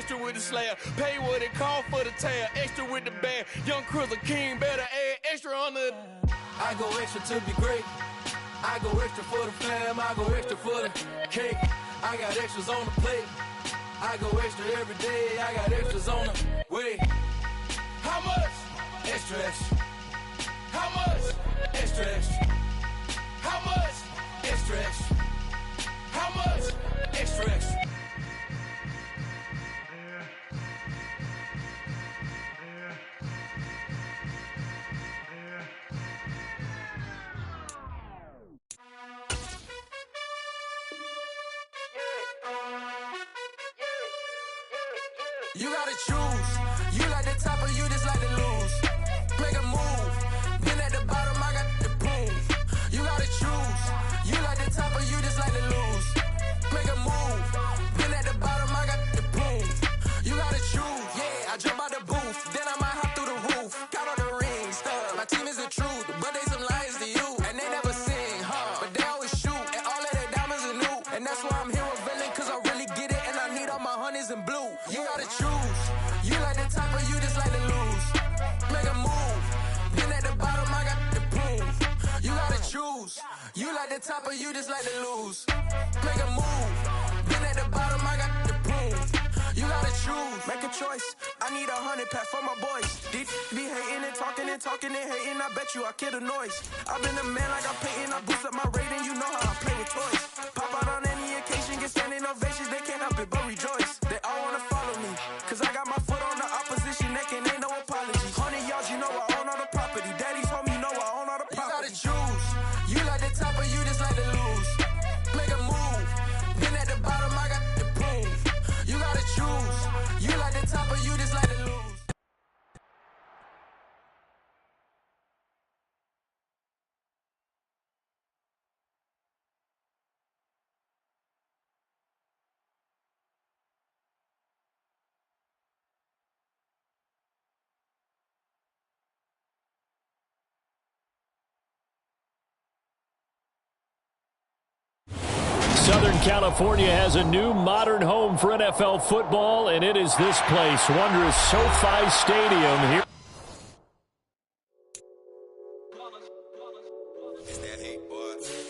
extra with the slab. Pay what it cost for the tab, extra with the bag. Young Crizzle King better add extra on the. I go extra to be great. I go extra for the fam, I go extra for the cake. I got extras on the plate. I go extra every day, I got extras on the way. How much? Extra, extra. How much? Extra, extra. How much? Extra, extra. How much? Extra, extra. You gotta choose. You like the top or you just like to lose. Make a move. Been at the bottom, I got the boom. You gotta choose. You like the top or you just like to lose. Make a move. Been at the bottom, I got the boom. You gotta choose. Yeah, I jump out the booth. Then I might hop through the roof. Got on the ring stuff. My team is the truth, but they some liars to you. And they never sing, huh? But they always shoot. And all of their diamonds are new. And that's why I'm here with villain, cause I really get it. And I need all my honeys in blue. You gotta choose. You like the top or you just like to lose. Make a move. Been at the bottom, I got the boom. You gotta choose. You like the top or you just like to lose. Make a move. Been at the bottom, I got the boom. You gotta choose. Make a choice. I need 100 pack for my boys. These be hating and talking and talking and hating. I bet you I kill the noise. I've been a man like I'm Peyton. I boost up my rating. You know how I play with toys. Pop out on any occasion, get standing ovations. They can't help it but rejoice. They all wanna follow me, cause I got my foot on the opposition neck and ain't no apology. 100 yards, you know I own all the property. Daddy's home, you know I own all the property. You gotta choose. You like the top or you just like to lose. Make a move. Been at the bottom, I got the boom. You gotta choose. You like the top or you just like to lose. Southern California has a new modern home for NFL football, and it is this place, wondrous SoFi Stadium here.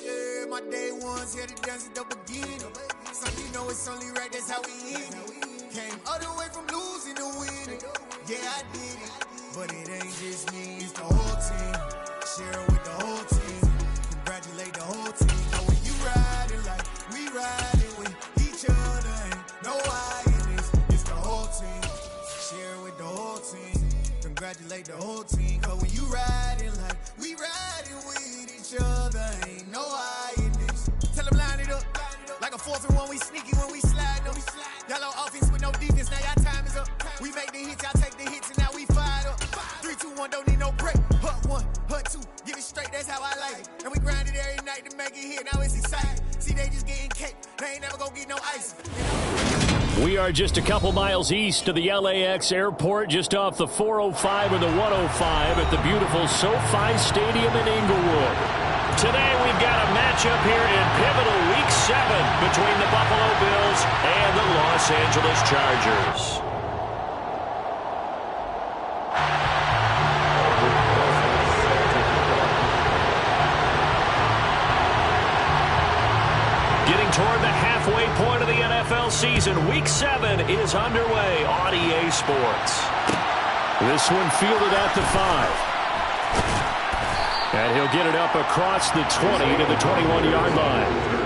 Yeah, my day ones here to dance at the beginning. So you know it's only right, that's how we end it. Came all the way from losing to winning. Yeah, I did it. But it ain't just me, it's the whole team. Share it with the whole team. Congratulate the whole team. Know when you riding like we riding with each other. Ain't no hiding, it's the whole team. Share it with the whole team. Congratulate the whole team. Cause when you riding like we riding with each other. Ain't no hiding this. Tell them line it up. Like a 4th and 1, we sneaky when we slide them. Yellow offense with no defense, now y'all time is up. We make the hits, y'all take the hits, and now we fired up. 3, 2, 1, don't need no break. Hut 1, hut 2, give it straight, that's how I like it. And we grind it every night to make it hit, now it's exciting. See, they just getting cake, they ain't never gonna get no ice. We are just a couple miles east of the LAX airport, just off the 405 or the 105 at the beautiful SoFi Stadium in Inglewood. Today we've got a matchup here in pivotal Week 7 between the Buffalo Bills and the Los Angeles Chargers. Getting toward the halfway point of the NFL season, Week 7 is underway on EA Sports. This one fielded at the 5. And he'll get it up across the 20 to the 21-yard line.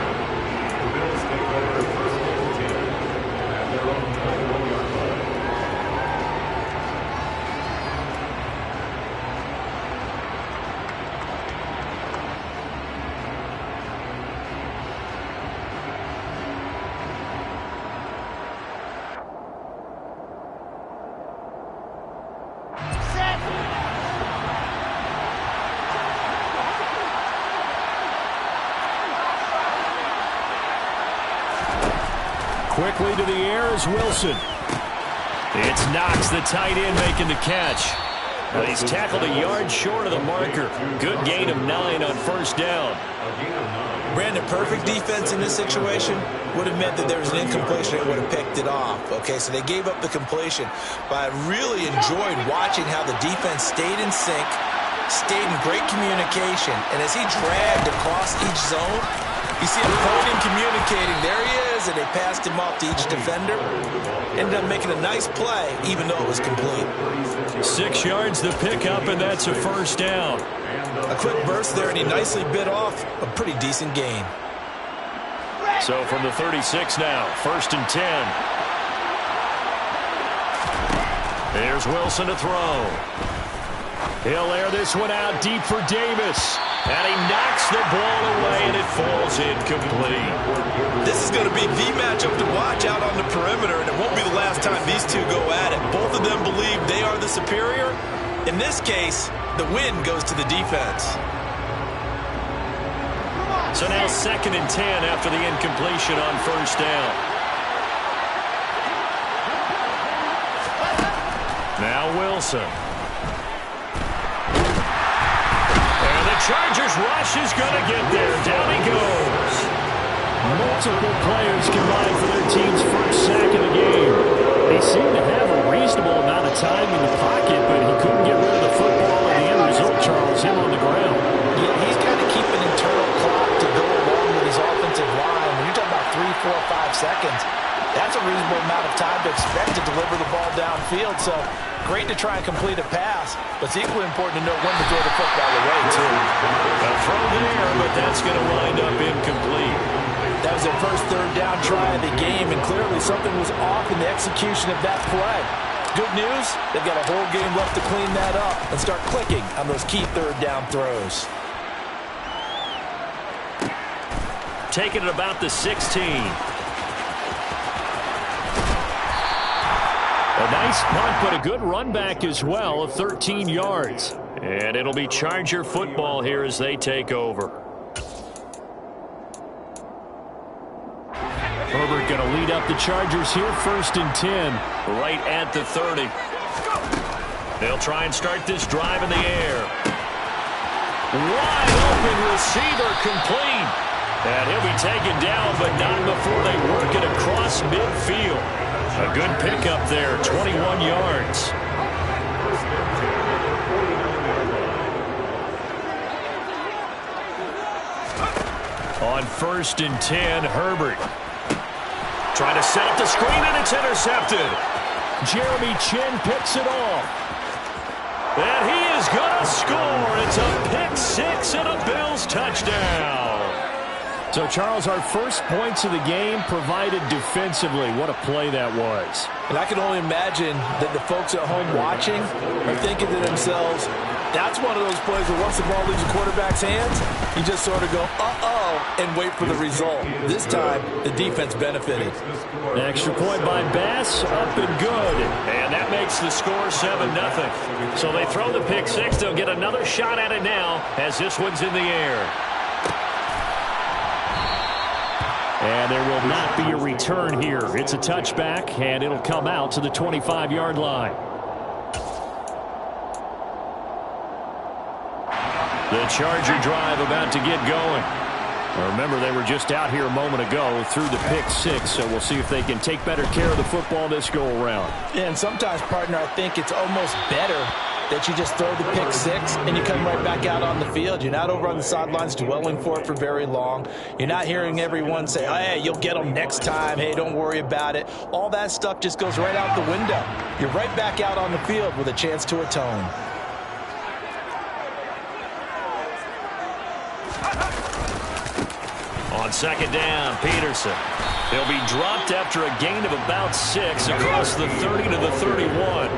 Quickly to the air is Wilson. It's Knox, the tight end, making the catch. But he's tackled a yard short of the marker. Good gain of 9 on first down. Brandon, perfect defense in this situation would have meant that there was an incompletion that would have picked it off. Okay, so they gave up the completion. But I really enjoyed watching how the defense stayed in sync, stayed in great communication. And as he dragged across each zone, you see him pointing, communicating. There he is, and they passed him off to each defender. Ended up making a nice play, even though it was complete. 6 yards to pick up, and that's a first down. A quick burst there, and he nicely bit off a pretty decent gain. So from the 36 now, 1st and 10. There's Wilson to throw. He'll air this one out deep for Davis. And he knocks the ball away, and it falls incomplete. This is going to be the matchup to watch out on the perimeter, and it won't be the last time these two go at it. Both of them believe they are the superior. In this case, the win goes to the defense. So now 2nd and 10 after the incompletion on first down. Now Wilson. And the Chargers rush is going to get there. Down he goes. Multiple players combined for their team's first sack of the game. They seem to have a reasonable amount of time in the pocket, but he couldn't get rid of the football, and the end result, Charles, him on the ground. Yeah, he's got to keep an internal clock to go along with his offensive line. When you're talking about 3, 4, 5 seconds, that's a reasonable amount of time to expect to deliver the ball downfield. So great to try and complete a pass, but it's equally important to know when to throw the football away, too. A throw there, but that's going to wind up incomplete. That was their first 3rd down try of the game, and clearly something was off in the execution of that play. Good news, they've got a whole game left to clean that up and start clicking on those key 3rd down throws. Taking it about the 16. A nice punt, but a good run back as well of 13 yards. And it'll be Charger football here as they take over. Herbert going to lead up the Chargers here, 1st and 10, right at the 30. They'll try and start this drive in the air. Wide open receiver complete. And he'll be taken down, but not before they work it across midfield. A good pickup there, 21 yards. On 1st and 10, Herbert. Trying to set up the screen, and it's intercepted. Jeremy Chin picks it off. And he is going to score. It's a pick 6 and a Bills touchdown. So, Charles, our first points of the game provided defensively. What a play that was. And I can only imagine that the folks at home watching are thinking to themselves, that's one of those plays where once the ball leaves the quarterback's hands, you just sort of go, uh-oh, and wait for the result. This time, the defense benefited. An extra point by Bass, up and good. And that makes the score 7-0. So they throw the pick 6. They'll get another shot at it now as this one's in the air. And there will not be a return here. It's a touchback, and it'll come out to the 25-yard line. The Charger drive about to get going. Remember, they were just out here a moment ago through the pick 6, so we'll see if they can take better care of the football this go-around. Yeah, and sometimes, partner, I think it's almost better that you just throw the pick 6 and you come right back out on the field. You're not over on the sidelines dwelling for it for very long. You're not hearing everyone say, oh, hey, you'll get them next time. Hey, don't worry about it. All that stuff just goes right out the window. You're right back out on the field with a chance to atone. On 2nd down, Peterson. He'll be dropped after a gain of about 6 across the 30 to the 31.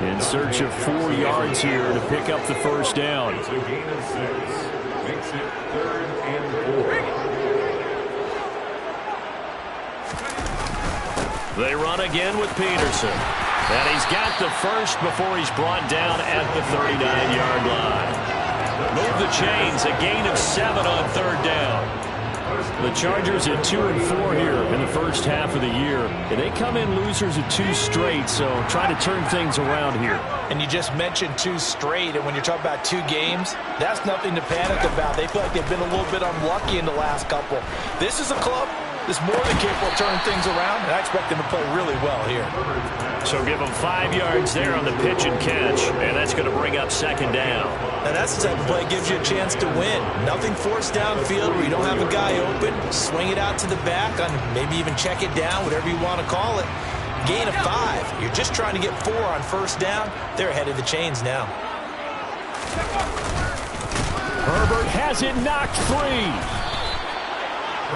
In search of 4 yards here to pick up the first down. It's a gain of 6. Makes it 3rd and 4. They run again with Peterson. And he's got the first before he's brought down at the 39-yard line. Move the chains, a gain of 7 on 3rd down. The Chargers at 2-4 here in the first half of the year. And they come in losers at 2 straight, so trying to turn things around here. And you just mentioned 2 straight, and when you're talking about 2 games, that's nothing to panic about. They feel like they've been a little bit unlucky in the last couple. This is a club that's more than capable of turning things around, and I expect them to play really well here. So give them 5 yards there on the pitch and catch, and that's going to bring up second down. Now that's the type of play that gives you a chance to win. Nothing forced downfield where you don't have a guy open. Swing it out to the back, on maybe even check it down, whatever you want to call it. Gain of 5. You're just trying to get 4 on first down. They're ahead of the chains now. Herbert has it knocked free.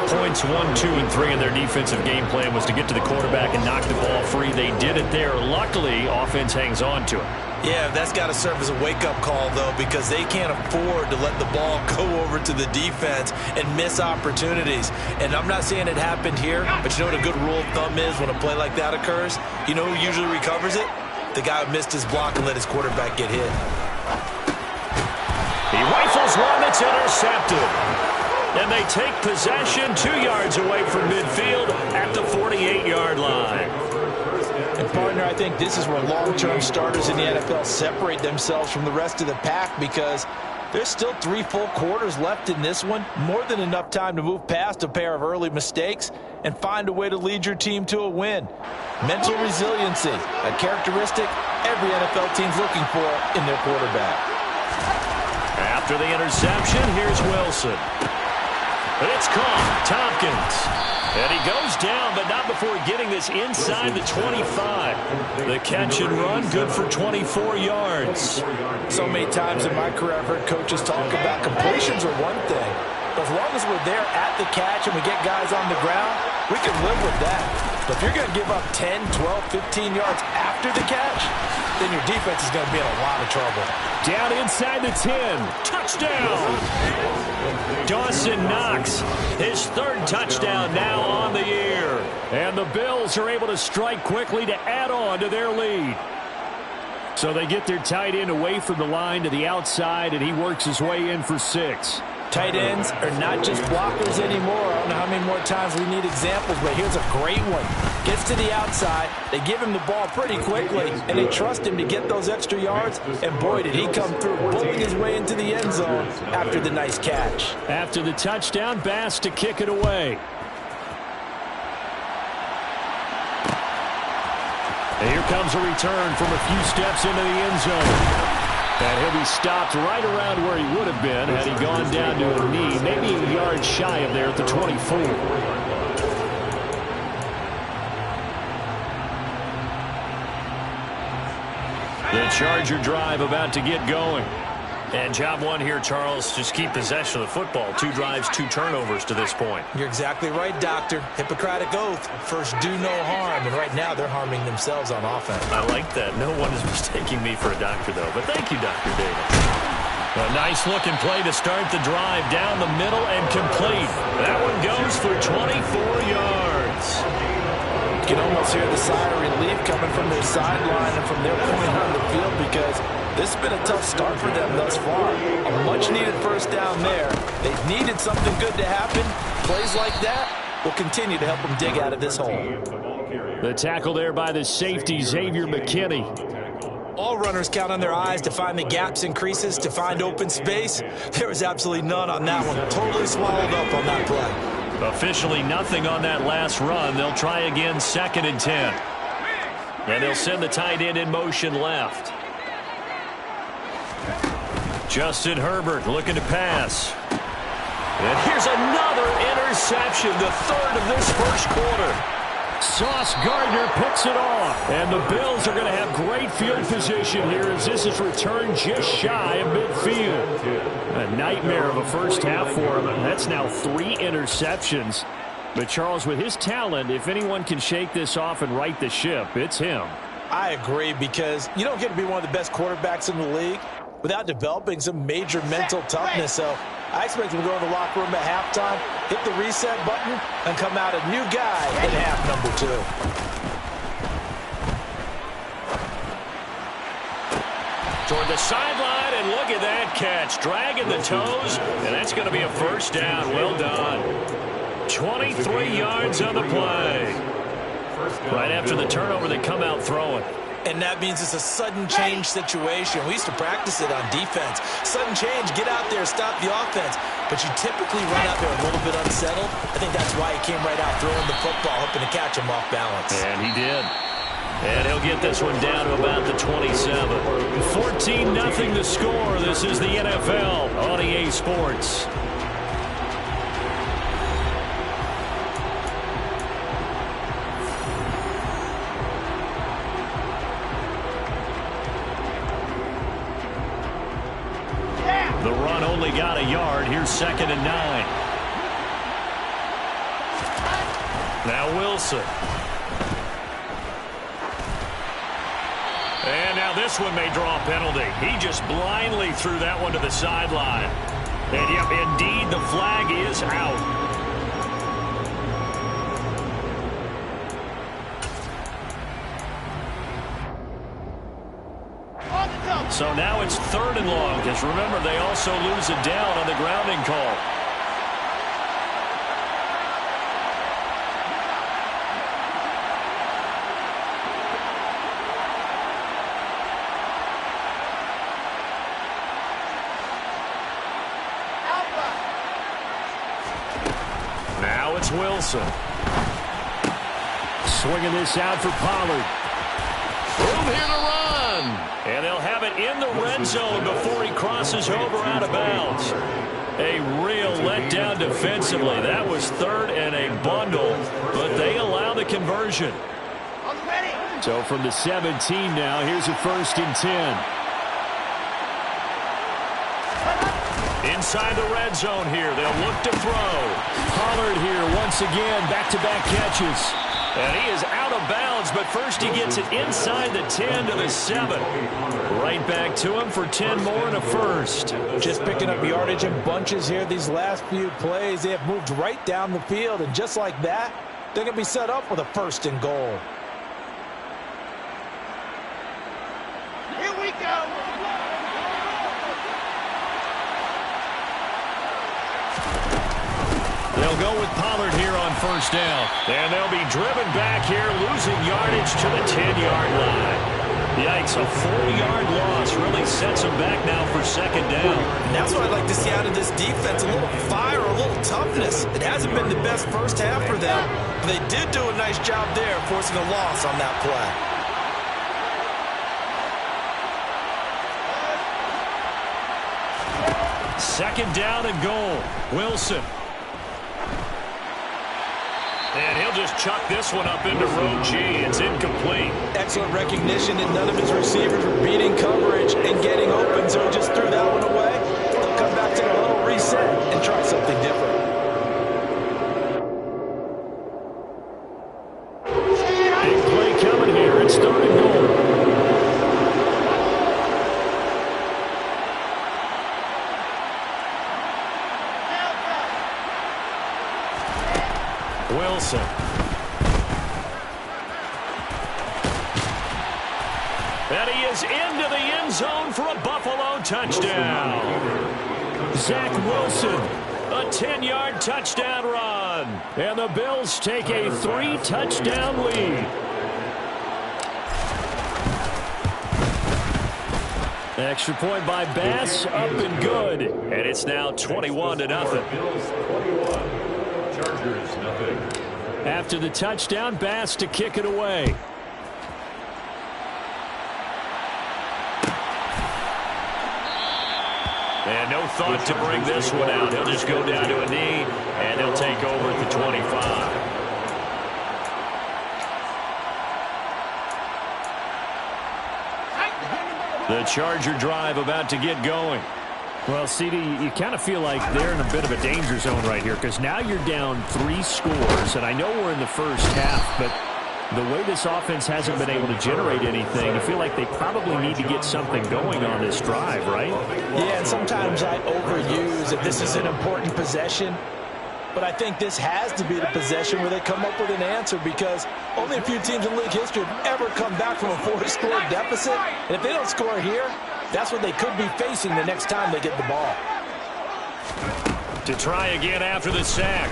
Points 1, 2, and 3 in their defensive game plan was to get to the quarterback and knock the ball free. They did it there. Luckily, offense hangs on to it. Yeah, that's got to serve as a wake-up call, though, because they can't afford to let the ball go over to the defense and miss opportunities. And I'm not saying it happened here, but you know what a good rule of thumb is when a play like that occurs? You know who usually recovers it? The guy who missed his block and let his quarterback get hit. He rifles one that's intercepted. And they take possession 2 yards away from midfield at the 48-yard line. And, partner, I think this is where long-term starters in the NFL separate themselves from the rest of the pack, because there's still 3 full quarters left in this one. More than enough time to move past a pair of early mistakes and find a way to lead your team to a win. Mental resiliency, a characteristic every NFL team's looking for in their quarterback. After the interception, here's Wilson. It's caught. Tompkins. And he goes down, but not before getting this inside the 25. The catch and run, good for 24 yards. So many times in my career, I've heard coaches talk about completions are one thing. But as long as we're there at the catch and we get guys on the ground, we can live with that. But if you're going to give up 10, 12, 15 yards after the catch, then your defense is going to be in a lot of trouble. Down inside the 10. Touchdown! Dawson Knox, his 3rd touchdown now on the year. And the Bills are able to strike quickly to add on to their lead. So they get their tight end away from the line to the outside, and he works his way in for 6. Tight ends are not just blockers anymore. I don't know how many more times we need examples, but here's a great one. Gets to the outside, they give him the ball pretty quickly, and they trust him to get those extra yards, and boy, did he come through, bullying his way into the end zone after the nice catch. After the touchdown, Bass to kick it away. And here comes a return from a few steps into the end zone. And he'll be stopped right around where he would have been had he gone down to a knee, maybe a yard shy of there at the 24. The Charger drive about to get going. And job one here, Charles, just keep possession of the football. 2 drives, 2 turnovers to this point. You're exactly right, Doctor. Hippocratic oath. First, do no harm. And right now, they're harming themselves on offense. I like that. No one is mistaking me for a doctor, though. But thank you, Dr. Davis. A nice-looking play to start the drive down the middle and complete. That one goes for 24 yards. You can almost hear the sigh of relief coming from their sideline and from their point on the field, because this has been a tough start for them thus far. A much-needed first down there. They've needed something good to happen. Plays like that will continue to help them dig out of this hole. The tackle there by the safety, Xavier McKinney. All runners count on their eyes to find the gaps and creases, to find open space. There was absolutely none on that one. Totally swallowed up on that play. Officially nothing on that last run. They'll try again, 2nd and 10. And they'll send the tight end in motion left. Justin Herbert looking to pass. And here's another interception, the 3rd of this first quarter. Sauce Gardner picks it off. And the Bills are going to have great field position here as this is returned just shy of midfield. A nightmare of a first half for him. That's now 3 interceptions. But Charles, with his talent, if anyone can shake this off and right the ship, it's him. I agree, because you don't get to be one of the best quarterbacks in the league without developing some major mental toughness. So I expect him to go in the locker room at halftime, hit the reset button, and come out a new guy in half number 2. Toward the sideline, and And look at that catch. Dragging the toes, and that's going to be a first down. Well done. 23 yards on the play. Right after the turnover, they come out throwing. And that means it's a sudden change situation. We used to practice it on defense. Sudden change, get out there, stop the offense. But you typically run out there a little bit unsettled. I think that's why he came right out throwing the football, hoping to catch him off balance. And he did. And he'll get this one down to about the 27. 14-0 the score. This is the NFL on EA Sports. The run only got a yard. Here's 2nd and 9. Now Wilson. And now this one may draw a penalty. He just blindly threw that one to the sideline. And yep, indeed, the flag is out. So now it's 3rd and long, because remember, they also lose a down on the grounding call. Now it's Wilson. Swinging this out for Pollard. Room here to run. And they'll have it in the red zone before he crosses over out of bounds. A real letdown defensively. That was 3rd and a bundle, but they allow the conversion. So from the 17 now, here's a 1st and 10. Inside the red zone here, they'll look to throw. Pollard here once again, back-to-back catches. And he is out of bounds, but first he gets it inside the 10 to the 7. Right back to him for 10 more and a first. Just picking up yardage in bunches here these last few plays. They have moved right down the field, and just like that, they're going to be set up with a 1st and goal. Here we go. They'll go with Pollard here on 1st down. And they'll be driven back here, losing yardage to the 10-yard line. Yikes, a 4-yard loss really sets them back now for 2nd down. And that's what I'd like to see out of this defense, a little fire, a little toughness. It hasn't been the best first half for them, but they did do a nice job there forcing a loss on that play. Second down and goal. Wilson. And he'll just chuck this one up into row G. It's incomplete. Excellent recognition that none of his receivers were beating coverage and getting open, so he just threw that one away. They'll come back to the huddle, reset, and try something different. Big play coming here. It's 3rd and goal. Wilson. And he is into the end zone for a Buffalo touchdown. Zach Wilson, a 10-yard touchdown run. And the Bills take a 3-touchdown lead. Extra point by Bass, up and good. And it's now 21-0. Bills 21. Chargers, nothing. After the touchdown, Bass to kick it away. And no thought to bring this one out. He'll just go down to a knee, and he'll take over at the 25. The Charger drive about to get going. Well, CD, you kind of feel like they're in a bit of a danger zone right here because now you're down 3 scores, and I know we're in the first half, but the way this offense hasn't been able to generate anything, I feel like they probably need to get something going on this drive, right? Yeah, and sometimes I overuse if this is an important possession. but I think this has to be the possession where they come up with an answer, because only a few teams in league history have ever come back from a 4-score deficit. And if they don't score here, that's what they could be facing the next time they get the ball. To try again after the sack.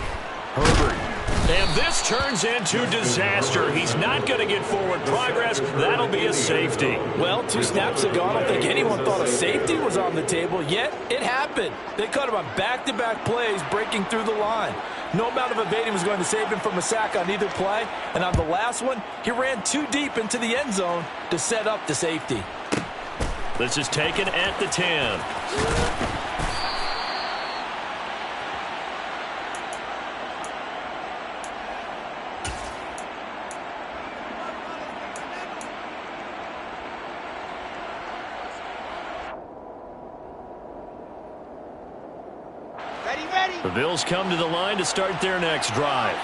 Herbert. And this turns into disaster. He's not going to get forward progress. That'll be a safety. Well, 2 snaps ago, I don't think anyone thought a safety was on the table, yet it happened. They caught him on back-to-back plays breaking through the line. No amount of evading was going to save him from a sack on either play. And on the last one, he ran too deep into the end zone to set up the safety. This is taken at the 10. The Bills come to the line to start their next drive.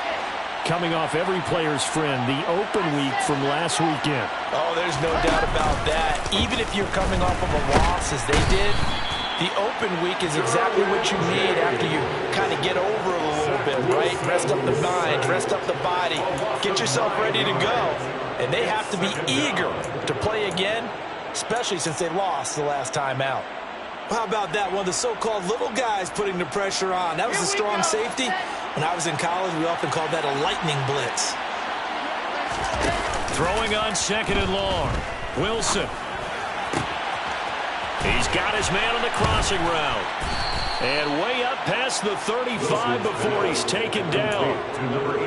Coming off every player's friend, the open week from last weekend. Oh, there's no doubt about that. Even if you're coming off of a loss as they did, the open week is exactly what you need after you kind of get over it a little bit, right? Rest up the mind, rest up the body, get yourself ready to go. And they have to be eager to play again, especially since they lost the last time out. How about that? One of the so-called little guys putting the pressure on. That was a strong safety. When I was in college, we often called that a lightning blitz. Throwing on 2nd and long. Wilson. He's got his man on the crossing route. And way up past the 35 before he's taken down.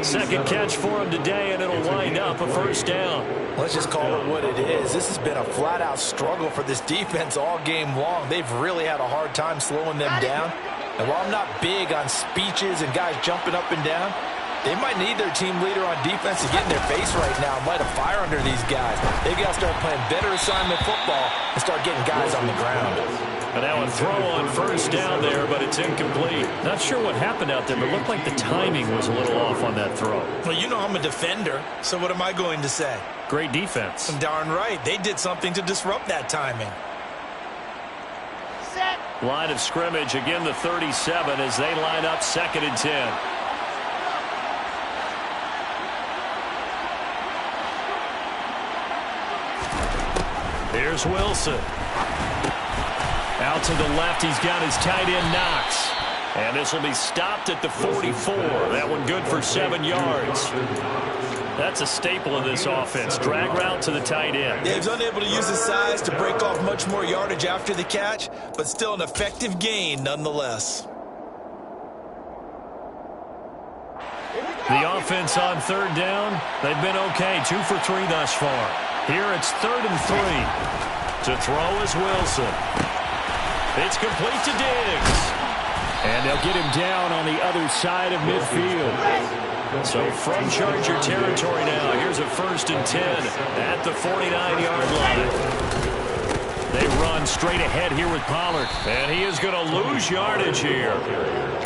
Second catch for him today, and it'll wind up a first down. Let's just call it what it is. This has been a flat-out struggle for this defense all game long. They've really had a hard time slowing them down. And while I'm not big on speeches and guys jumping up and down, they might need their team leader on defense to get in their face right now and light a fire under these guys. They've got to start playing better assignment football and start getting guys on the ground. And now a throw on first down there, but it's incomplete. Not sure what happened out there, but it looked like the timing was a little off on that throw. Well, you know I'm a defender, so what am I going to say? Great defense. Darn right. They did something to disrupt that timing. Set. Line of scrimmage, again the 37 as they line up 2nd and 10. Here's Wilson. Out to the left, he's got his tight end Knox. And this will be stopped at the 44. That one good for 7 yards. That's a staple of this offense. Drag route to the tight end. Yeah, he's unable to use his size to break off much more yardage after the catch, but still an effective gain nonetheless. The offense on 3rd down, they've been okay. 2 for 3 thus far. Here it's 3rd and 3. To throw is Wilson. It's complete to Diggs. And they'll get him down on the other side of midfield. So from Charger territory now, here's a 1st and 10 at the 49-yard line. They run straight ahead here with Pollard. And he is going to lose yardage here.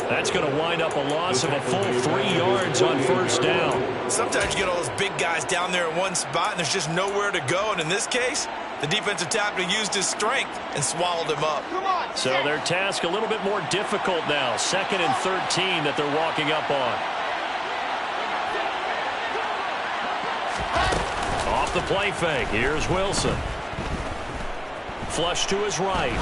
That's going to wind up a loss of a full 3 yards on 1st down. Sometimes you get all those big guys down there in one spot, and there's just nowhere to go. And in this case, the defensive tackle used his strength and swallowed him up. So their task a little bit more difficult now. 2nd and 13 that they're walking up on. Off the play fake. Here's Wilson. Flush to his right.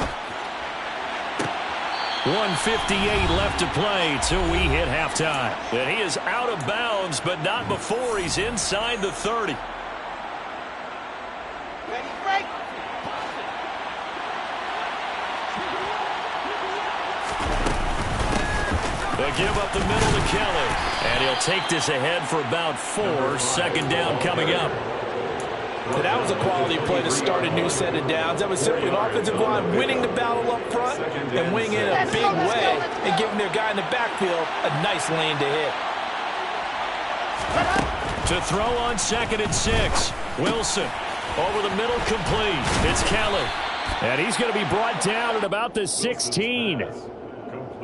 1:58 left to play till we hit halftime. And he is out of bounds, but not before he's inside the 30. Ready, break. They give up the middle to Kelly. And he'll take this ahead for about 4. 2nd down coming up. And that was a quality play to start a new set of downs. That was simply an offensive line winning the battle up front and winning it in a big way and giving their guy in the backfield a nice lane to hit. To throw on 2nd and 6. Wilson over the middle, complete. It's Kelly. And he's going to be brought down at about the 16.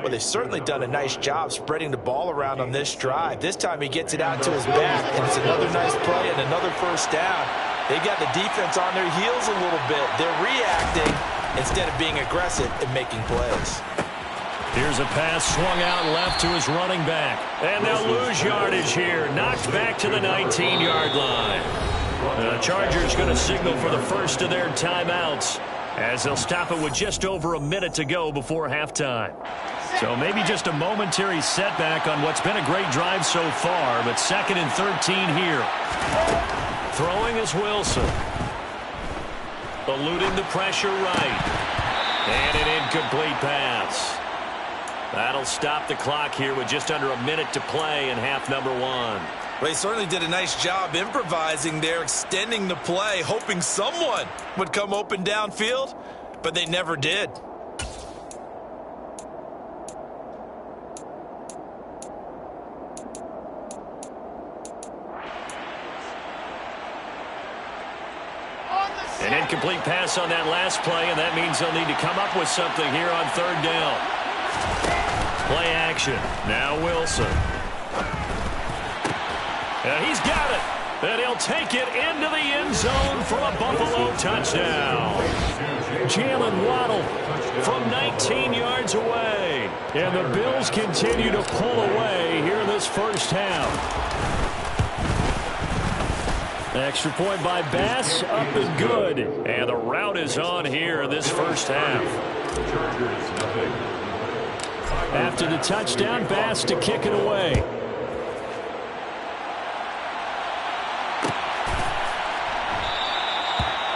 Well, they've certainly done a nice job spreading the ball around on this drive. This time he gets it out to his back, and it's another nice play and another 1st down. They got the defense on their heels a little bit. They're reacting instead of being aggressive and making plays. Here's a pass swung out left to his running back. And they'll lose yardage here. Knocked back to the 19-yard line. The Chargers going to signal for the first of their timeouts as they'll stop it with just over a minute to go before halftime. So maybe just a momentary setback on what's been a great drive so far, but 2nd and 13 here. Throwing is Wilson. Eluding the pressure right. And an incomplete pass. That'll stop the clock here with just under a minute to play in half number 1. Well, he certainly did a nice job improvising there, extending the play, hoping someone would come open downfield, but they never did. An incomplete pass on that last play, and that means they'll need to come up with something here on 3rd down. Play action. Now Wilson. And he's got it. And he'll take it into the end zone for a Buffalo touchdown. Jalen Waddle from 19 yards away. And the Bills continue to pull away here in this first half. Extra point by Bass, up and good. And the route is on here in this first half. After the touchdown, Bass to kick it away.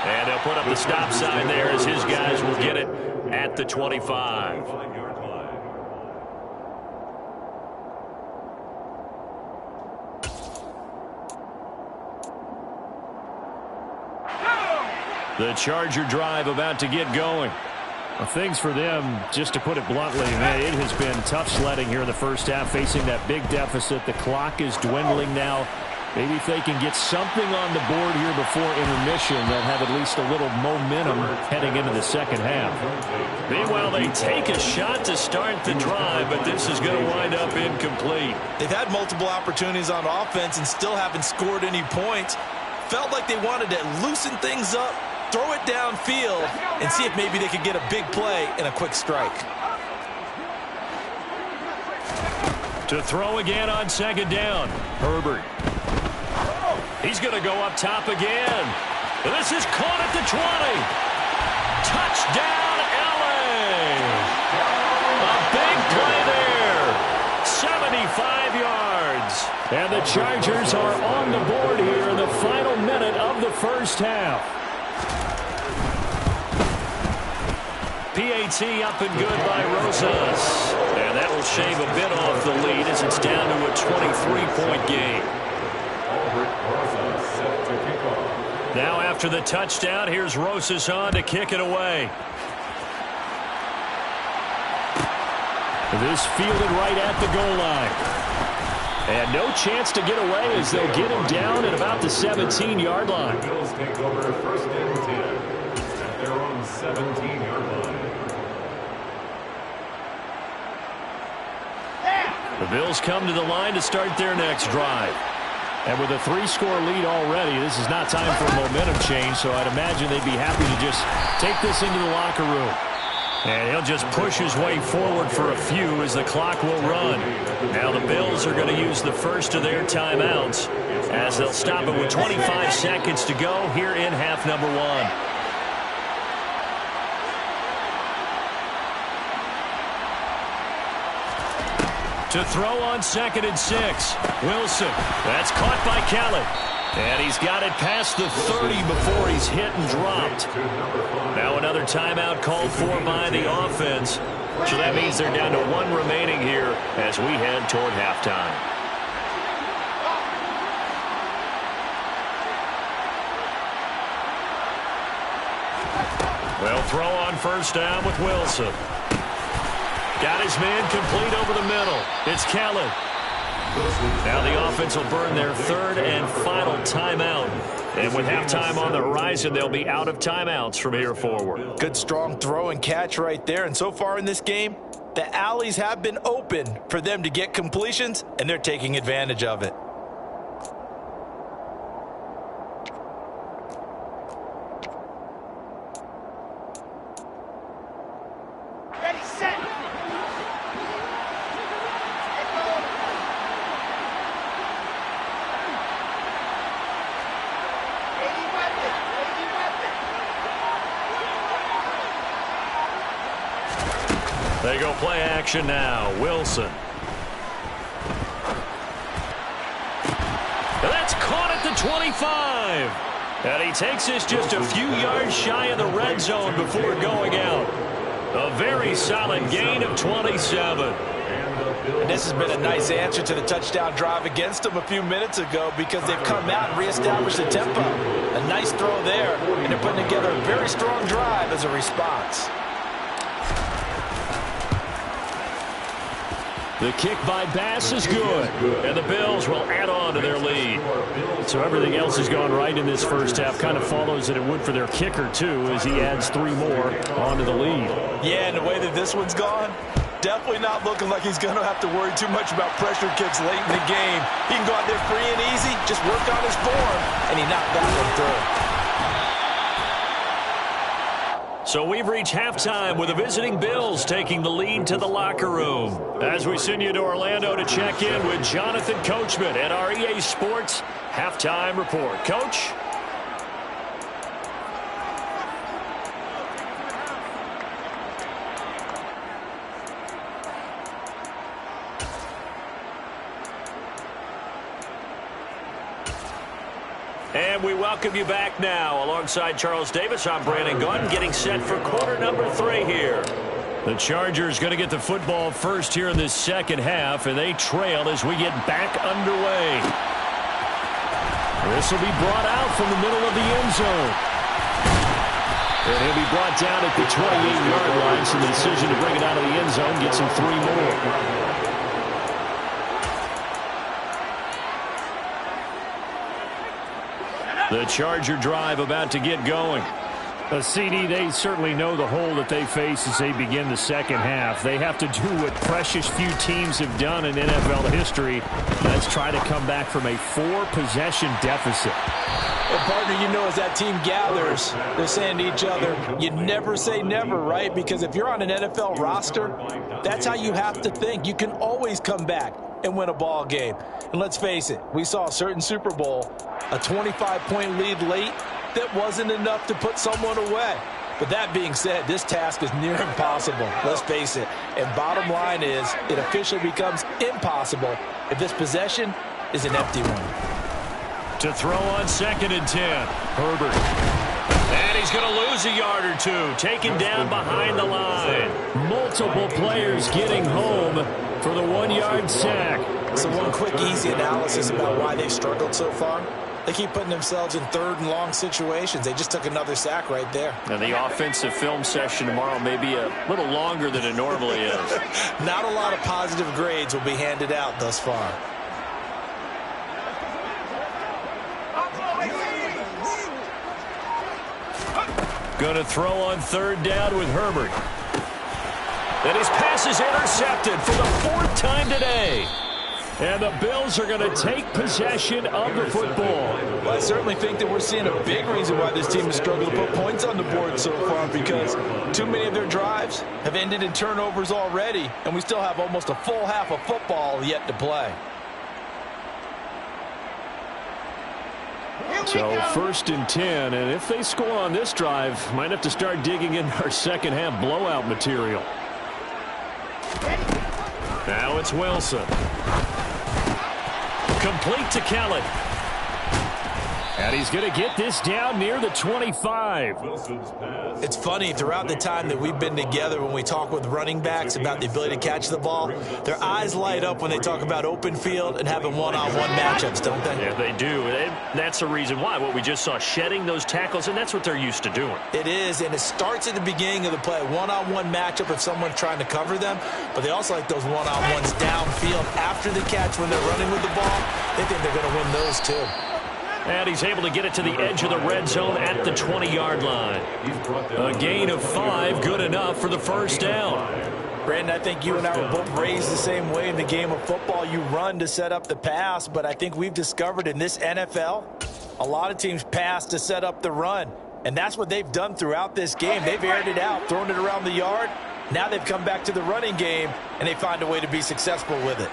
And they'll put up the stop sign there as his guys will get it at the 25. The Charger drive about to get going. Well, things for them, just to put it bluntly, man, it has been tough sledding here in the first half, facing that big deficit. The clock is dwindling now. Maybe if they can get something on the board here before intermission, they'll have at least a little momentum heading into the second half. Meanwhile, they take a shot to start the drive, but this is going to wind up incomplete. They've had multiple opportunities on offense and still haven't scored any points. Felt like they wanted to loosen things up, throw it downfield, and see if maybe they could get a big play and a quick strike. To throw again on 2nd down. Herbert. He's going to go up top again. This is caught at the 20. Touchdown, LA. A big play there. 75 yards. And the Chargers are on the board here in the final minute of the first half. PAT up and good by Rosas. And that will shave a bit off the lead as it's down to a 23-point game. Now after the touchdown, here's Rosas on to kick it away. This fielded right at the goal line. And no chance to get away as they'll get him down at about the 17-yard line. The Bills take over 1st and 10 at their own 17-yard line. The Bills come to the line to start their next drive. And with a 3-score lead already, this is not time for a momentum change, so I'd imagine they'd be happy to just take this into the locker room. And he'll just push his way forward for a few as the clock will run. Now the Bills are going to use the first of their timeouts as they'll stop it with 25 seconds to go here in half number 1. To throw on 2nd and 6. Wilson. That's caught by Kelly. And he's got it past the 30 before he's hit and dropped. Now another timeout called for by the offense. So that means they're down to 1 remaining here as we head toward halftime. Well, throw on 1st down with Wilson. Got his man complete over the middle. It's Kelly. Now the offense will burn their 3rd and final timeout. And with halftime on the horizon, they'll be out of timeouts from here forward. Good strong throw and catch right there. And so far in this game, the alleys have been open for them to get completions, and they're taking advantage of it. They go play action now. Wilson. That's caught at the 25. And he takes this just a few yards shy of the red zone before going out. A very solid gain of 27. And this has been a nice answer to the touchdown drive against them a few minutes ago because they've come out and reestablished the tempo. A nice throw there, and they're putting together a very strong drive as a response. The kick by Bass is good, and the Bills will add on to their lead. So everything else has gone right in this first half. Kind of follows that it would for their kicker, too, as he adds 3 more onto the lead. Yeah, and the way that this one's gone, definitely not looking like he's going to have to worry too much about pressure kicks late in the game. He can go out there free and easy, just work on his form, and he knocked that one through. So we've reached halftime with the visiting Bills taking the lead to the locker room. As we send you to Orlando to check in with Jonathan Coachman at our EA Sports Halftime Report. Coach? And we welcome you back now. Alongside Charles Davis, I'm Brandon Gaudin, getting set for quarter number 3 here. The Chargers going to get the football first here in this second half, and they trail as we get back underway. This will be brought out from the middle of the end zone. And he'll be brought down at the 28-yard line, so the decision to bring it out of the end zone gets him 3 more. The Charger drive about to get going. CD, they certainly know the hole that they face as they begin the second half. They have to do what precious few teams have done in NFL history. Let's try to come back from a 4-possession deficit. Well, partner, you know, as that team gathers, they're saying to each other, you never say never, right? Because if you're on an NFL roster, that's how you have to think. You can always come back and win a ball game. And let's face it, we saw a certain Super Bowl, a 25-point lead late that wasn't enough to put someone away. But that being said, this task is near impossible. Let's face it. And bottom line is, it officially becomes impossible if this possession is an empty one. To throw on 2nd and 10, Herbert. And he's going to lose a yard or 2, taken down behind the line. Multiple players getting home for the 1-yard sack. So one quick, easy analysis about why they've struggled so far. They keep putting themselves in 3rd and long situations. They just took another sack right there. And the offensive film session tomorrow may be a little longer than it normally is. Not a lot of positive grades will be handed out thus far. Going to throw on 3rd down with Herbert. And his pass is intercepted for the 4th time today. And the Bills are going to take possession of the football. Well, I certainly think that we're seeing a big reason why this team has struggled to put points on the board so far, because too many of their drives have ended in turnovers already, and we still have almost a full half of football yet to play. So 1st and 10, and if they score on this drive, might have to start digging in our second half blowout material. Now it's Wilson. Complete to Kellen. And he's going to get this down near the 25. It's funny, throughout the time that we've been together, when we talk with running backs about the ability to catch the ball, their eyes light up when they talk about open field and having one-on-one matchups, don't they? Yeah, they do. That's the reason why. What we just saw, shedding those tackles, and that's what they're used to doing. It is, and it starts at the beginning of the play. One-on-one matchup if someone's trying to cover them, but they also like those one-on-ones downfield after the catch when they're running with the ball. They think they're going to win those too. And he's able to get it to the edge of the red zone at the 20-yard line. A gain of 5, good enough for the 1st down. Brandon, I think you and I were both raised the same way in the game of football. You run to set up the pass, but I think we've discovered in this NFL, a lot of teams pass to set up the run. And that's what they've done throughout this game. They've aired it out, thrown it around the yard. Now they've come back to the running game, and they find a way to be successful with it.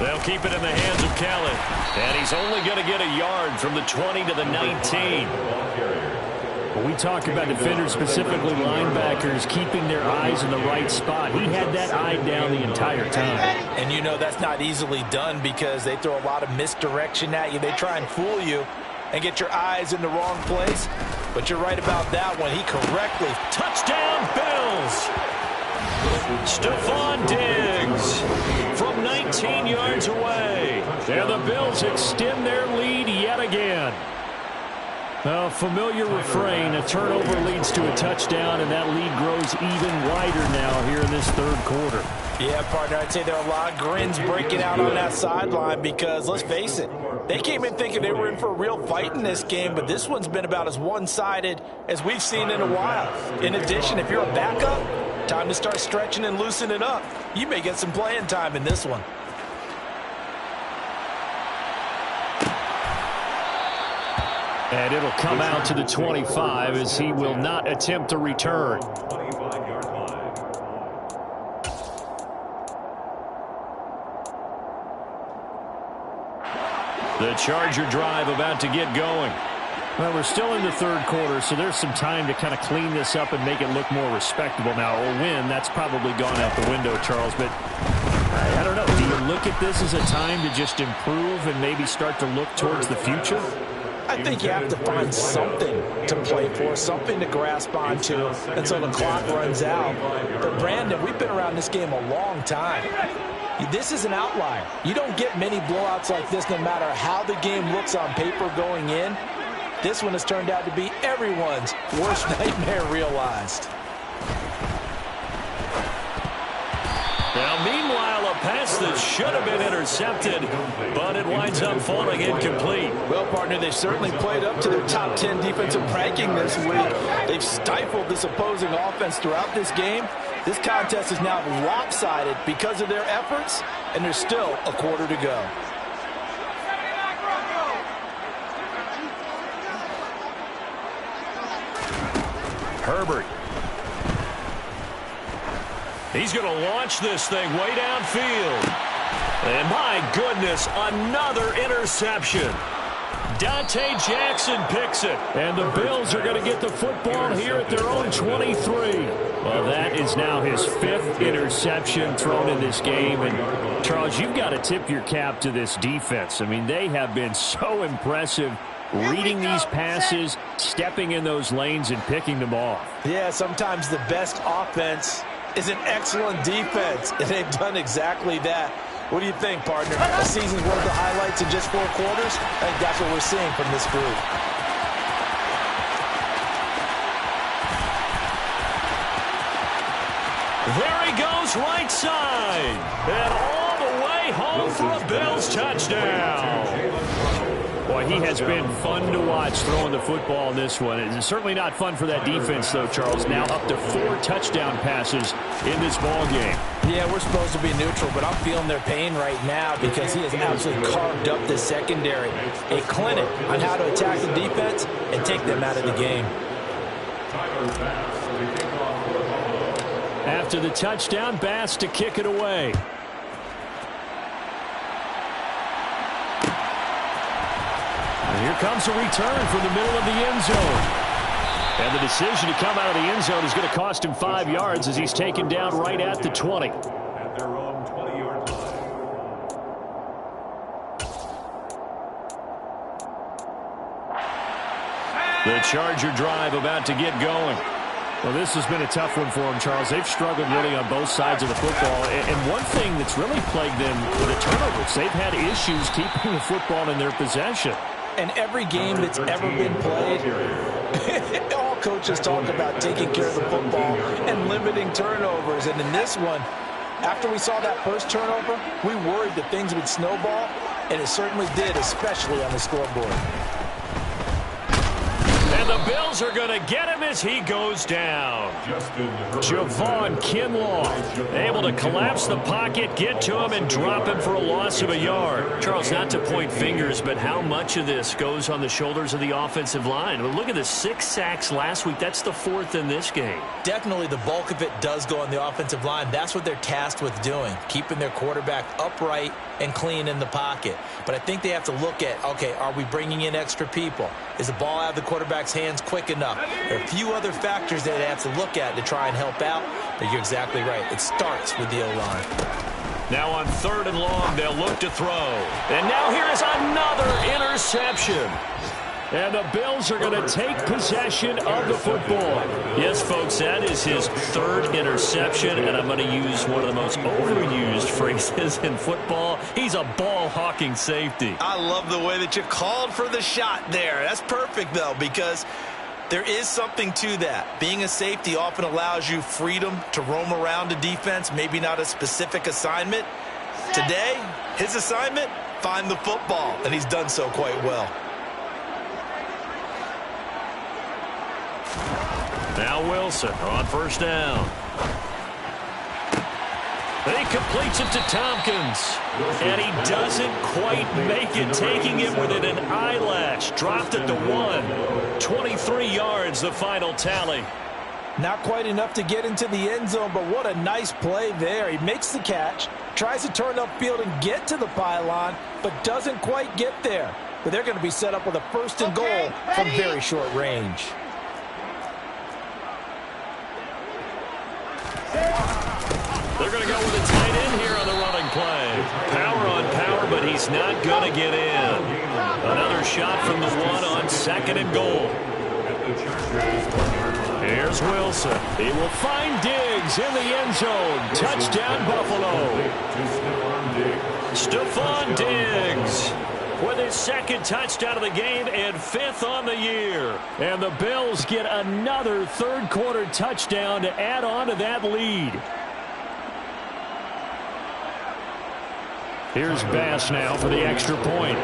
They'll keep it in the hands of Kellen. And he's only going to get a yard from the 20 to the 19. When we talk about defenders, specifically linebackers, keeping their eyes in the right spot, he had that eye down the entire time. And you know that's not easily done because they throw a lot of misdirection at you. They try and fool you and get your eyes in the wrong place. But you're right about that one. He correctly. Touchdown, Bills! Stephon Diggs from 19 yards away. And the Bills extend their lead yet again. A familiar refrain, a turnover leads to a touchdown, and that lead grows even wider now here in this third quarter. Yeah, partner, I'd say there are a lot of grins breaking out on that sideline because, let's face it, they came in thinking they were in for a real fight in this game, but this one's been about as one-sided as we've seen in a while. In addition, if you're a backup, time to start stretching and loosening up. You may get some playing time in this one. And it'll come out to the 25 as he will not attempt to return. The Charger drive about to get going. Well, we're still in the third quarter, so there's some time to kind of clean this up and make it look more respectable. Now, a win, that's probably gone out the window, Charles, but I don't know. Do you look at this as a time to just improve and maybe start to look towards the future? I think you have to find something to play for, something to grasp onto until the clock runs out. But, Brandon, we've been around this game a long time. This is an outlier. You don't get many blowouts like this no matter how the game looks on paper going in. This one has turned out to be everyone's worst nightmare realized. Now, meanwhile, a pass that should have been intercepted, but it winds up falling incomplete. Well, partner, they've certainly played up to their top 10 defensive ranking this week. They've stifled this opposing offense throughout this game. This contest is now lopsided because of their efforts, and there's still a quarter to go. Herbert. He's going to launch this thing way downfield. And my goodness, another interception. Dante Jackson picks it. And the Bills are going to get the football here at their own 23. Well, that is now his fifth interception thrown in this game. And, Charles, you've got to tip your cap to this defense. I mean, they have been so impressive reading these passes, stepping in those lanes, and picking them off. Yeah, sometimes the best offense is an excellent defense, and they've done exactly that. What do you think, partner? A season's worth of highlights in just 4 quarters? I think that's what we're seeing from this group. There he goes, right side. And all the way home for a Bills touchdown. Boy, he has been fun to watch throwing the football in this one. It's certainly not fun for that defense, though, Charles. Now up to 4 touchdown passes in this ball game. Yeah, we're supposed to be neutral, but I'm feeling their pain right now because he has absolutely carved up the secondary. A clinic on how to attack the defense and take them out of the game. After the touchdown, Bass to kick it away. And here comes a return from the middle of the end zone. And the decision to come out of the end zone is going to cost him 5 yards as he's taken down right at the 20. At their own 20-yard line. The Charger drive about to get going. Well, this has been a tough one for them, Charles. They've struggled really on both sides of the football. And one thing that's really plagued them with the turnovers, they've had issues keeping the football in their possession. And every game that's ever been played, all coaches talk about taking care of the football and limiting turnovers. And in this one, after we saw that first turnover, we worried that things would snowball, and it certainly did, especially on the scoreboard. And the Bills are going to get him as he goes down. Javon Kinlaw able to collapse the pocket, get to him, and drop him for a loss of a yard. Charles, not to point fingers, but how much of this goes on the shoulders of the offensive line? Well, look at the 6 sacks last week. That's the 4th in this game. Definitely the bulk of it does go on the offensive line. That's what they're tasked with doing, keeping their quarterback upright and clean in the pocket. But I think they have to look at, okay, are we bringing in extra people? Is the ball out of the quarterback's hands quick enough. There are a few other factors that they have to look at to try and help out, but you're exactly right. It starts with the O-line. Now on 3rd and long, they'll look to throw. And now here is another interception. And the Bills are going to take possession of the football. Yes, folks, that is his 3rd interception, and I'm going to use one of the most overused phrases in football. He's a ball-hawking safety. I love the way that you called for the shot there. That's perfect, though, because there is something to that. Being a safety often allows you freedom to roam around the defense, maybe not a specific assignment. Today, his assignment, find the football, and he's done so quite well. Now Wilson on 1st down. He completes it to Tompkins. And he doesn't quite make it, taking it within an eyelash. Dropped at the 1. 23 yards, the final tally. Not quite enough to get into the end zone, but what a nice play there. He makes the catch, tries to turn upfield and get to the pylon, but doesn't quite get there. But they're going to be set up with a 1st and goal from very short range. They're going to go with a tight end here on the running play. Power on power, but he's not going to get in. Another shot from the 1 on 2nd and goal. Here's Wilson. He will find Diggs in the end zone. Touchdown, Buffalo. Stephon Diggs with his 2nd touchdown of the game and 5th on the year. And the Bills get another 3rd quarter touchdown to add on to that lead. Here's Bass now for the extra point.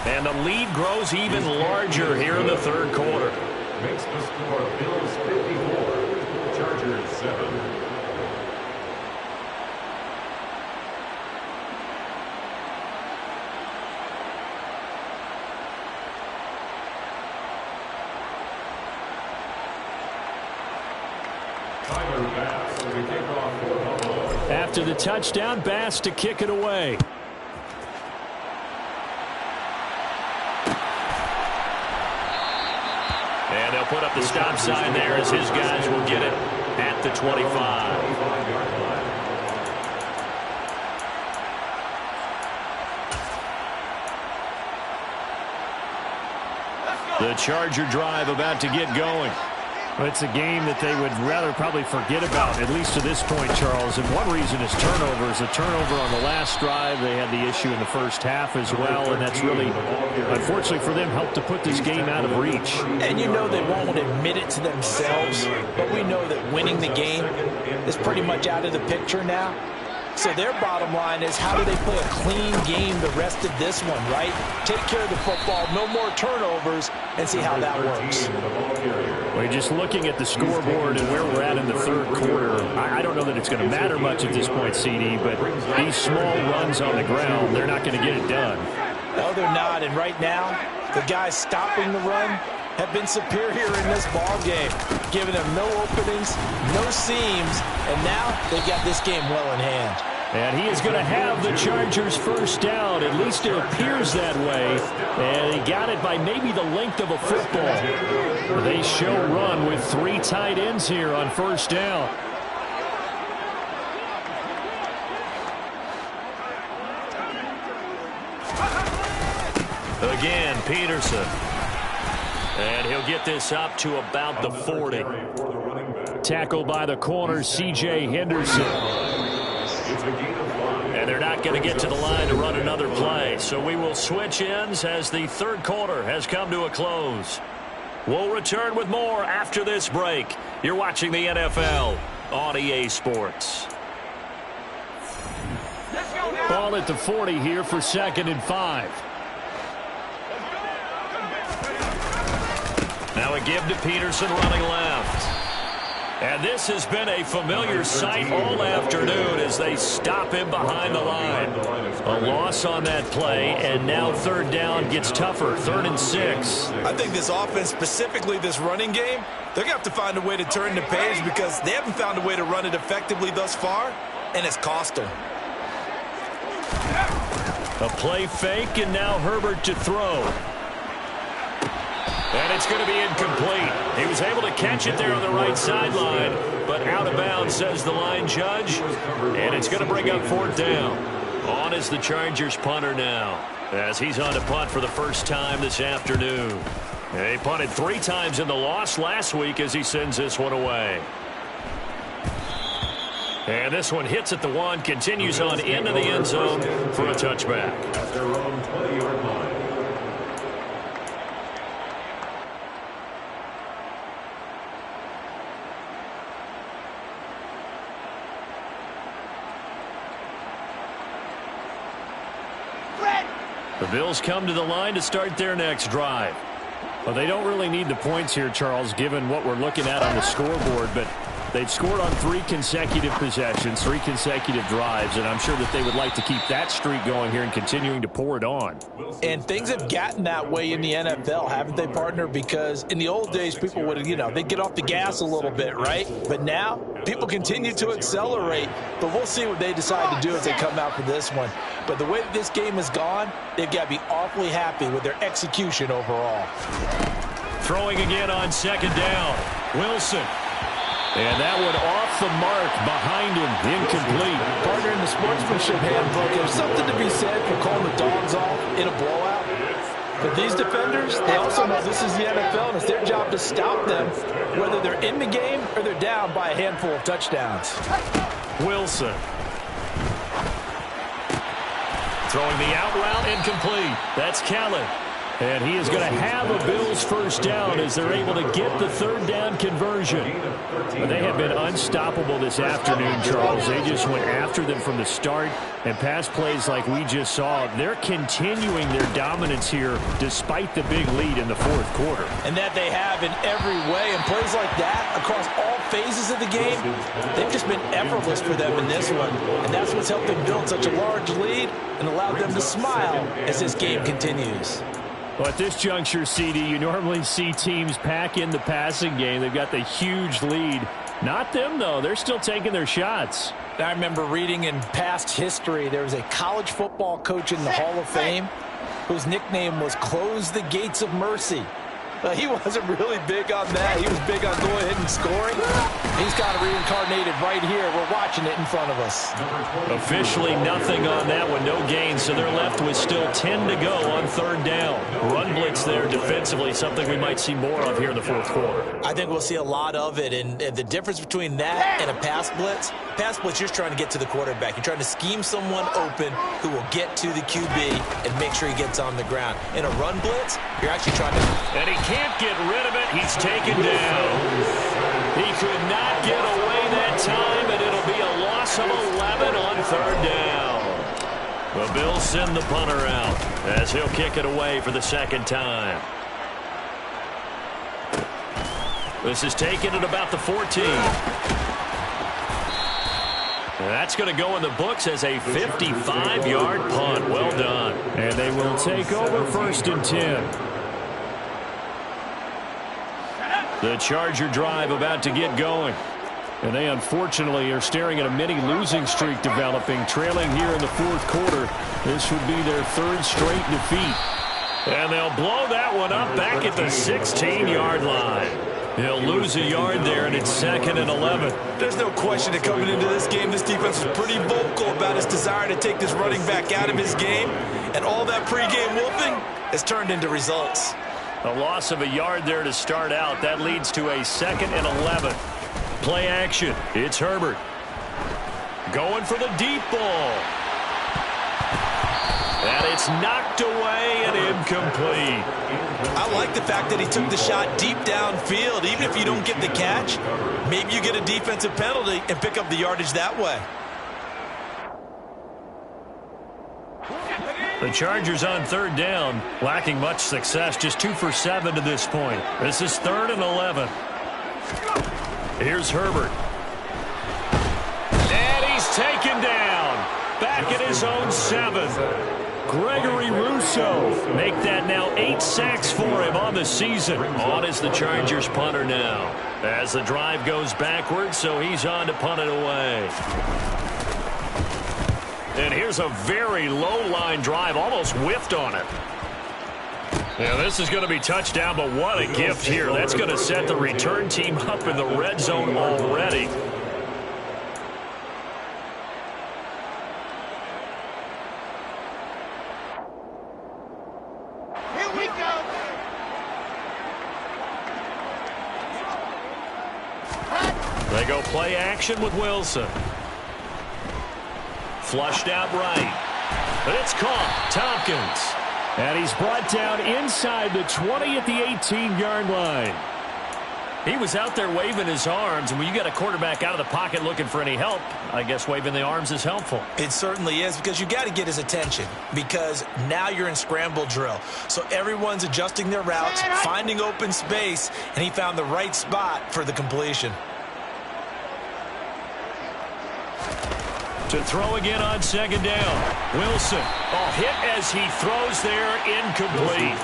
And the lead grows even larger here in the 3rd quarter. Makes the score Bills 54, Chargers 7. After the touchdown, Bass to kick it away. And they'll put up the stop sign there as his guys will get it at the 25. The Charger drive about to get going. Well, it's a game that they would rather probably forget about, at least to this point, Charles. And one reason is turnovers. A turnover on the last drive. They had the issue in the first half as well, and that's really, unfortunately for them, helped to put this game out of reach. And you know they won't admit it to themselves, but we know that winning the game is pretty much out of the picture now. So their bottom line is, how do they play a clean game the rest of this one, right? Take care of the football, no more turnovers, and see how that works. Well, just looking at the scoreboard and where we're at in the 3rd quarter, I don't know that it's going to matter much at this point, CD, but these small runs on the ground, they're not going to get it done. No, they're not, and right now, the guys stopping the run have been superior in this ball game, giving them no openings, no seams, and now they've got this game well in hand. And he is going to have the Chargers' 1st down. At least it appears that way. And he got it by maybe the length of a football. They show run with 3 tight ends here on 1st down. Again, Peterson. And he'll get this up to about the 40. Tackled by the corner, C.J. Henderson. And they're not going to get to the line to run another play. So we will switch ends as the 3rd quarter has come to a close. We'll return with more after this break. You're watching the NFL on EA Sports. Ball at the 40 here for 2nd and 5. Now a give to Peterson running left. And this has been a familiar sight all afternoon as they stop him behind the line. A loss on that play, and now 3rd down gets tougher, 3rd and 6. I think this offense, specifically this running game, they're going to have to find a way to turn the page because they haven't found a way to run it effectively thus far, and it's cost them. A play fake, and now Herbert to throw. And it's going to be incomplete. He was able to catch it there on the right sideline, but out of bounds, says the line judge. And it's going to bring up 4th down. On is the Chargers punter now, as he's on to punt for the first time this afternoon. He punted 3 times in the loss last week as he sends this one away. And this one hits at the 1, continues on into the end zone for a touchback. At their own 20-yard line. The Bills come to the line to start their next drive. Well, they don't really need the points here, Charles, given what we're looking at on the scoreboard, but they've scored on 3 consecutive possessions, 3 consecutive drives, and I'm sure that they would like to keep that streak going here and continuing to pour it on. And things have gotten that way in the NFL, haven't they, partner? Because in the old days, people would, they'd get off the gas a little bit, right? But now, people continue to accelerate, but we'll see what they decide to do as they come out for this one. But the way that this game has gone, they've got to be awfully happy with their execution overall. Throwing again on 2nd down. Wilson. And that one off the mark behind him, incomplete. Partner, in the sportsmanship handbook, there's something to be said for calling the dogs off in a blowout. But these defenders, they also know this is the NFL, and it's their job to stop them, whether they're in the game or they're down by a handful of touchdowns. Wilson. Throwing the out route, incomplete. That's Kellen. And he is going to have a Bills first down as they're able to get the 3rd down conversion. But they have been unstoppable this afternoon, Charles. They just went after them from the start, and pass plays like we just saw, they're continuing their dominance here despite the big lead in the 4th quarter. And that they have in every way, and plays like that across all phases of the game, they've just been effortless for them in this one. And that's what's helped them build such a large lead and allowed them to smile as this game continues. Well, at this juncture, CD, you normally see teams pack in the passing game. They've got the huge lead. Not them, though. They're still taking their shots. I remember reading in past history, there was a college football coach in the Hall of Fame whose nickname was Close the Gates of Mercy. He wasn't really big on that. He was big on going ahead and scoring. He's got it reincarnated right here. We're watching it in front of us. Officially nothing on that one. No gain, so they're left with still 10 to go on 3rd down. Run blitz there defensively, something we might see more of here in the 4th quarter. I think we'll see a lot of it, and the difference between that and a pass blitz, you're trying to get to the quarterback. You're trying to scheme someone open who will get to the QB and make sure he gets on the ground. In a run blitz, you're actually trying to... And he can't get rid of it. He's taken down. He could not get away that time, and it'll be a loss of 11 on 3rd down. The Bills send the punter out as he'll kick it away for the 2nd time. This is taken at about the 14. That's going to go in the books as a 55-yard punt. Well done. And they will take over 1st and 10. The Charger drive about to get going. And they unfortunately are staring at a mini losing streak developing, trailing here in the 4th quarter. This would be their 3rd straight defeat. And they'll blow that one up back at the 16-yard line. He'll lose a yard there, and it's 2nd and 11. There's no question that coming into this game, this defense was pretty vocal about his desire to take this running back out of his game. And all that pregame whooping has turned into results. A loss of a yard there to start out. That leads to a 2nd and 11. Play action. It's Herbert. Going for the deep ball. And it's knocked away and incomplete. I like the fact that he took the shot deep downfield. Even if you don't get the catch, maybe you get a defensive penalty and pick up the yardage that way. The Chargers on 3rd down, lacking much success, just 2 for 7 to this point. This is 3rd and 11. Here's Herbert. And he's taken down. Back at his own 7. Gregory Rousseau make that now 8 sacks for him on the season. On is the Chargers punter now. As the drive goes backwards, so he's on to punt it away. And here's a very low-line drive, almost whiffed on it. Yeah, this is going to be touchdown, but what a gift here. That's going to set the return team up in the red zone already. Here we go. They go play action with Wilson. Flushed out right. But it's caught. Tompkins. And he's brought down inside the 20 at the 18-yard line. He was out there waving his arms, and when you got a quarterback out of the pocket looking for any help, I guess waving the arms is helpful. It certainly is, because you got to get his attention, because now you're in scramble drill. So everyone's adjusting their routes, finding open space, and he found the right spot for the completion. To throw again on second down. Wilson, hit as he throws there, incomplete.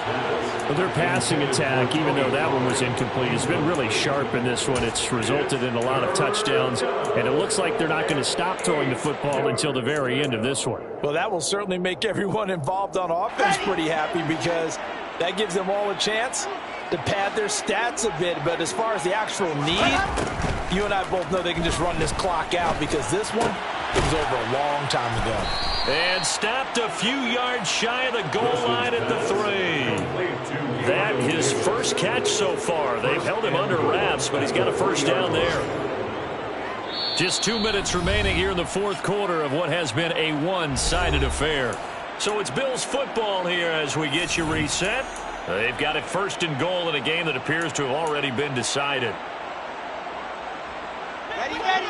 Well, their passing attack, even though that one was incomplete, has been really sharp in this one. It's resulted in a lot of touchdowns, and it looks like they're not going to stop throwing the football until the very end of this one. Well, that will certainly make everyone involved on offense pretty happy, because that gives them all a chance to pad their stats a bit. But as far as the actual need, you and I both know they can just run this clock out, because this one, it was over a long time ago. And stopped a few yards shy of the goal line at the 3. That his first catch so far. They've held him under wraps, but he's got a first down there. Just 2 minutes remaining here in the fourth quarter of what has been a one-sided affair. So it's Bills football here as we get you reset. They've got it first and goal in a game that appears to have already been decided. Ready, ready.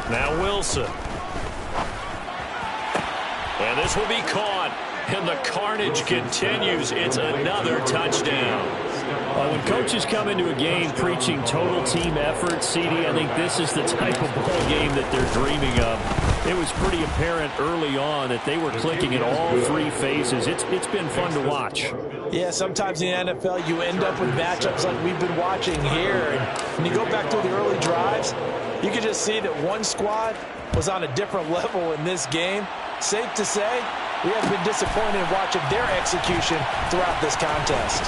Now Wilson. And this will be caught. And the carnage continues. It's another touchdown. Well, when coaches come into a game preaching total team effort, CD, I think this is the type of ball game that they're dreaming of. It was pretty apparent early on that they were clicking in all three phases. It's been fun to watch. Yeah, sometimes in the NFL you end up with matchups like we've been watching here. And when you go back to the early drives, you can just see that one squad was on a different level in this game. Safe to say, we have been disappointed in watching their execution throughout this contest.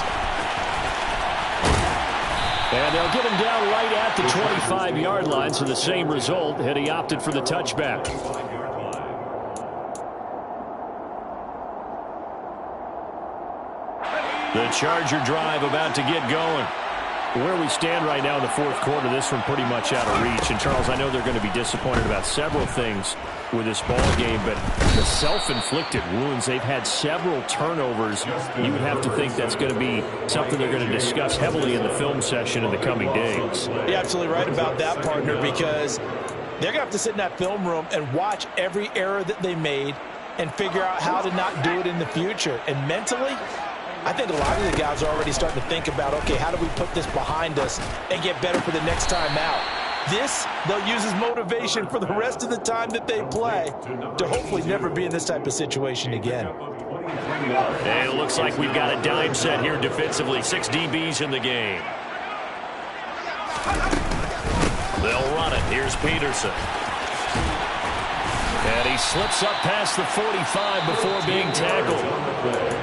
And they'll get him down right at the 25-yard line, so the same result had he opted for the touchback. The Charger drive about to get going. Where we stand right now in the fourth quarter, this one pretty much out of reach. And, Charles, I know they're going to be disappointed about several things with this ball game, but the self-inflicted wounds, they've had several turnovers. You would have to think that's going to be something they're going to discuss heavily in the film session in the coming days. You're absolutely right about that, partner, because they're going to have to sit in that film room and watch every error that they made and figure out how to not do it in the future. And mentally, I think a lot of the guys are already starting to think about, okay, how do we put this behind us and get better for the next time out? This, they'll use as motivation for the rest of the time that they play to hopefully never be in this type of situation again. And it looks like we've got a dime set here defensively. 6 DBs in the game. They'll run it. Here's Peterson. And he slips up past the 45 before being tackled.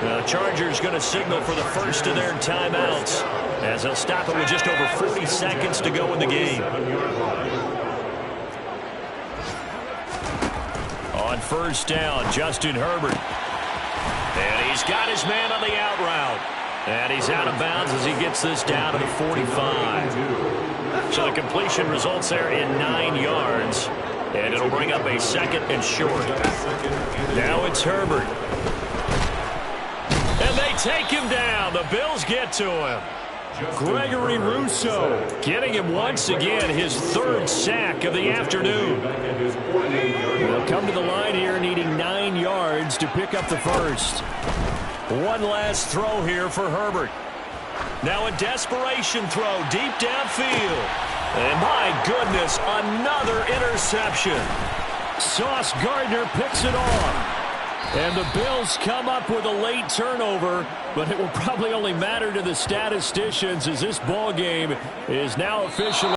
The Chargers going to signal for the first of their timeouts, as they'll stop it with just over 40 seconds to go in the game. On first down, Justin Herbert. And he's got his man on the out route. And he's out of bounds as he gets this down to the 45. So the completion results there in 9 yards. And it'll bring up a second and short. Now it's Herbert. And they take him down. The Bills get to him. Gregory Rousseau getting him once again, his 3rd sack of the afternoon. They'll come to the line here needing 9 yards to pick up the first. One last throw here for Herbert. Now a desperation throw deep downfield. And my goodness, another interception. Sauce Gardner picks it off. And the Bills come up with a late turnover, but it will probably only matter to the statisticians as this ball game is now officially